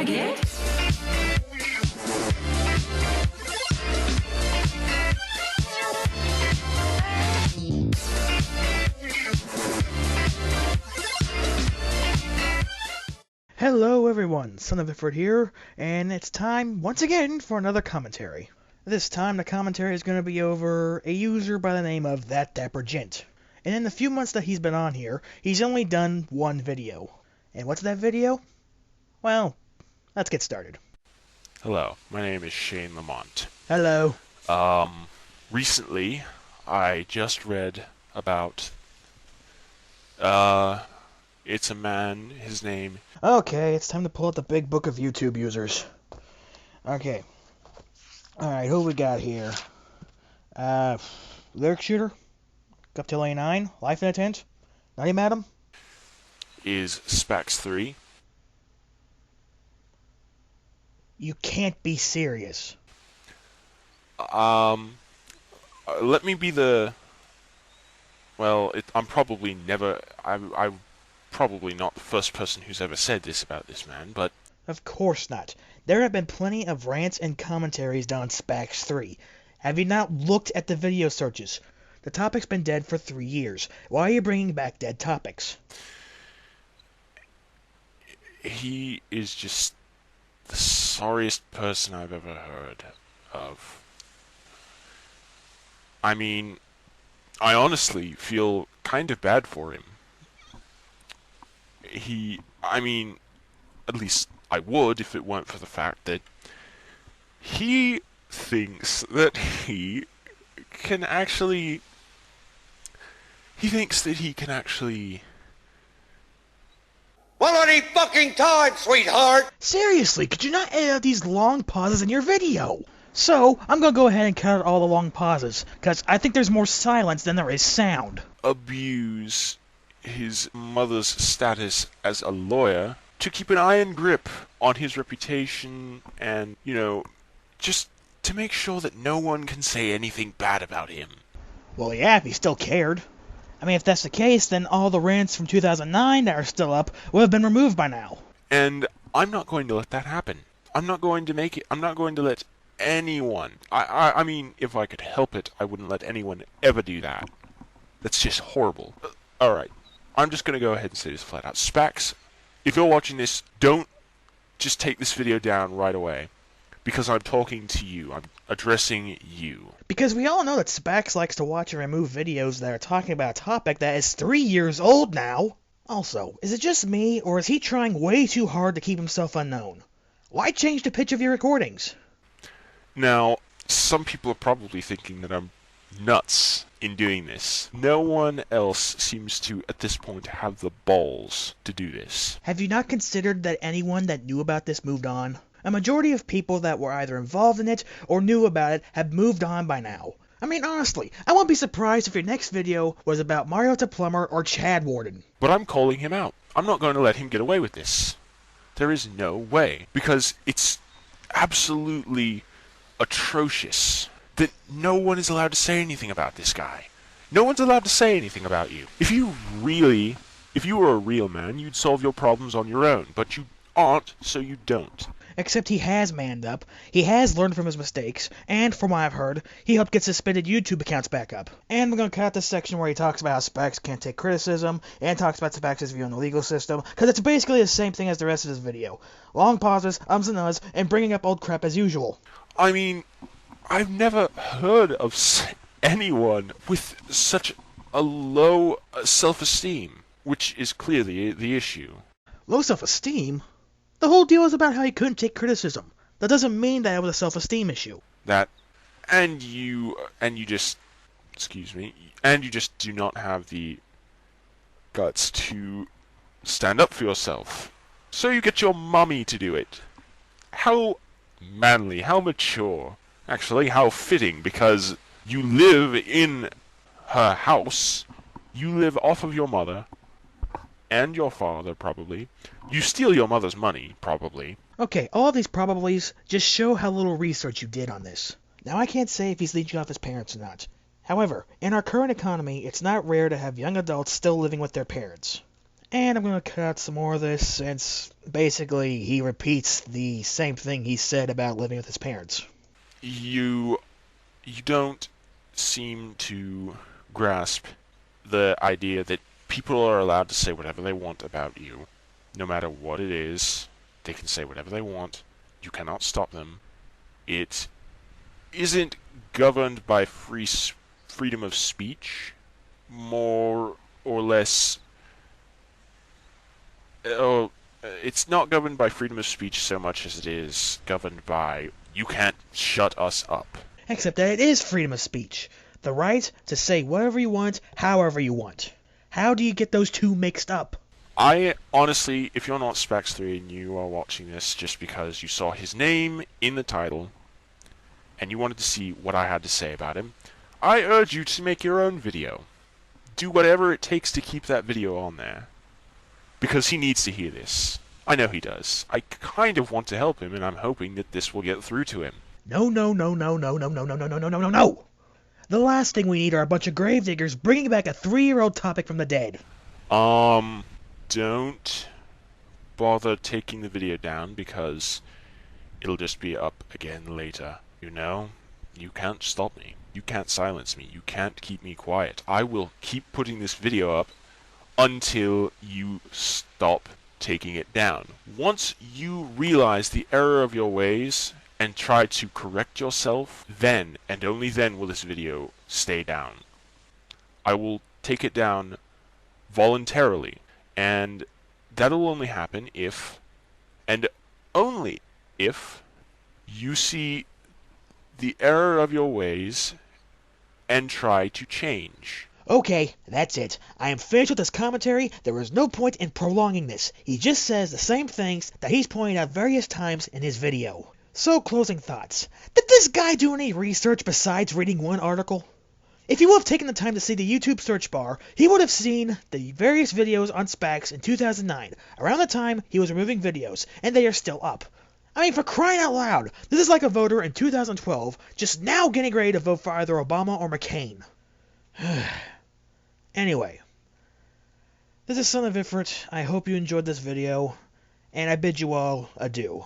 get? Hello everyone, Son of Ifrit here, and it's time once again for another commentary. This time the commentary is going to be over a user by the name of That Dapper Gent. And in the few months that he's been on here, he's only done one video. And what's that video? Well, let's get started. Hello, my name is Shane Lamont. Hello. Recently, I just read about, it's a man, his name... Okay, it's time to pull out the big book of YouTube users. Okay. Alright, who we got here? Lyric Shooter? Up till A9? Life in a Tent? Nutty Madam? is Spax3. You can't be serious. Let me be the... Well, I'm probably never... I'm probably not the first person who's ever said this about this man, but... Of course not. There have been plenty of rants and commentaries done on Spax3. Have you not looked at the video searches? The topic's been dead for 3 years. Why are you bringing back dead topics? He is just the sorriest person I've ever heard of. I mean, I honestly feel kind of bad for him. I mean, at least I would if it weren't for the fact that he thinks that he can actually... He thinks that he can actually... Well, any fucking time, sweetheart! Seriously, could you not edit out these long pauses in your video? So, I'm gonna go ahead and cut out all the long pauses, because I think there's more silence than there is sound. abuse his mother's status as a lawyer to keep an iron grip on his reputation and, you know, just to make sure that no one can say anything bad about him. Well, yeah, if he still cared. I mean, if that's the case, then all the rants from 2009 that are still up would have been removed by now. And I'm not going to let that happen. I'm not going to let anyone... I mean, if I could help it, I wouldn't let anyone ever do that. That's just horrible. Alright, I'm just going to go ahead and say this flat out. Spax, if you're watching this, don't just take this video down right away. Because I'm talking to you. I'm addressing you. Because we all know that Spax likes to watch and remove videos that are talking about a topic that is 3 years old now. Also, is it just me, or is he trying way too hard to keep himself unknown? Why change the pitch of your recordings? Now, some people are probably thinking that I'm nuts in doing this. No one else seems to, at this point, have the balls to do this. Have you not considered that anyone that knew about this moved on? A majority of people that were either involved in it or knew about it have moved on by now. I mean, honestly, I won't be surprised if your next video was about Mario the Plumber or Chad Warden. But I'm calling him out. I'm not going to let him get away with this. There is no way. Because it's absolutely atrocious that no one is allowed to say anything about this guy. No one's allowed to say anything about you. If you were a real man, you'd solve your problems on your own. But you aren't, so you don't. Except he has manned up, he has learned from his mistakes, and from what I've heard, he helped get suspended YouTube accounts back up. And we're going to cut out this section where he talks about how Spax can't take criticism, and talks about Spax's view on the legal system, because it's basically the same thing as the rest of his video. Long pauses, ums and uhs, and bringing up old crap as usual. I mean, I've never heard of anyone with such a low self-esteem, which is clearly the issue. Low self-esteem? The whole deal is about how he couldn't take criticism. That doesn't mean that it was a self-esteem issue. And you just do not have the guts to stand up for yourself. So you get your mummy to do it. How manly, how mature. Actually, how fitting, because you live in her house. You live off of your mother. And your father, probably. You steal your mother's money, probably. Okay, all these probablys just show how little research you did on this. Now, I can't say if he's leeching off his parents or not. However, in our current economy, it's not rare to have young adults still living with their parents. And I'm going to cut out some more of this since basically he repeats the same thing he said about living with his parents. You don't seem to grasp the idea that people are allowed to say whatever they want about you, no matter what it is. They can say whatever they want. You cannot stop them. It isn't governed by freedom of speech, more or less. Oh, it's not governed by freedom of speech so much as it is governed by you can't shut us up. Except that it is freedom of speech. The right to say whatever you want, however you want. How do you get those two mixed up? I honestly, if you're not Specs3 and you are watching this just because you saw his name in the title and you wanted to see what I had to say about him, I urge you to make your own video. Do whatever it takes to keep that video on there. Because he needs to hear this. I know he does. I kind of want to help him, and I'm hoping that this will get through to him. No, no, no, no, no, no, no, no, no, no, no, no, no, no! The last thing we need are a bunch of gravediggers bringing back a 3-year-old topic from the dead. Don't bother taking the video down because it'll just be up again later. You know? You can't stop me. You can't silence me. You can't keep me quiet. I will keep putting this video up until you stop taking it down. Once you realize the error of your ways and try to correct yourself, then and only then will this video stay down. I will take it down voluntarily, and that'll only happen if, and only if, you see the error of your ways and try to change. Okay, that's it. I am finished with this commentary. There is no point in prolonging this. He just says the same things that he's pointed out various times in his video. So, closing thoughts. Did this guy do any research besides reading one article? If he would have taken the time to see the YouTube search bar, he would have seen the various videos on Spax in 2009, around the time he was removing videos, and they are still up. I mean, for crying out loud, this is like a voter in 2012 just now getting ready to vote for either Obama or McCain. Anyway, this is Son of Ifrit. I hope you enjoyed this video, and I bid you all adieu.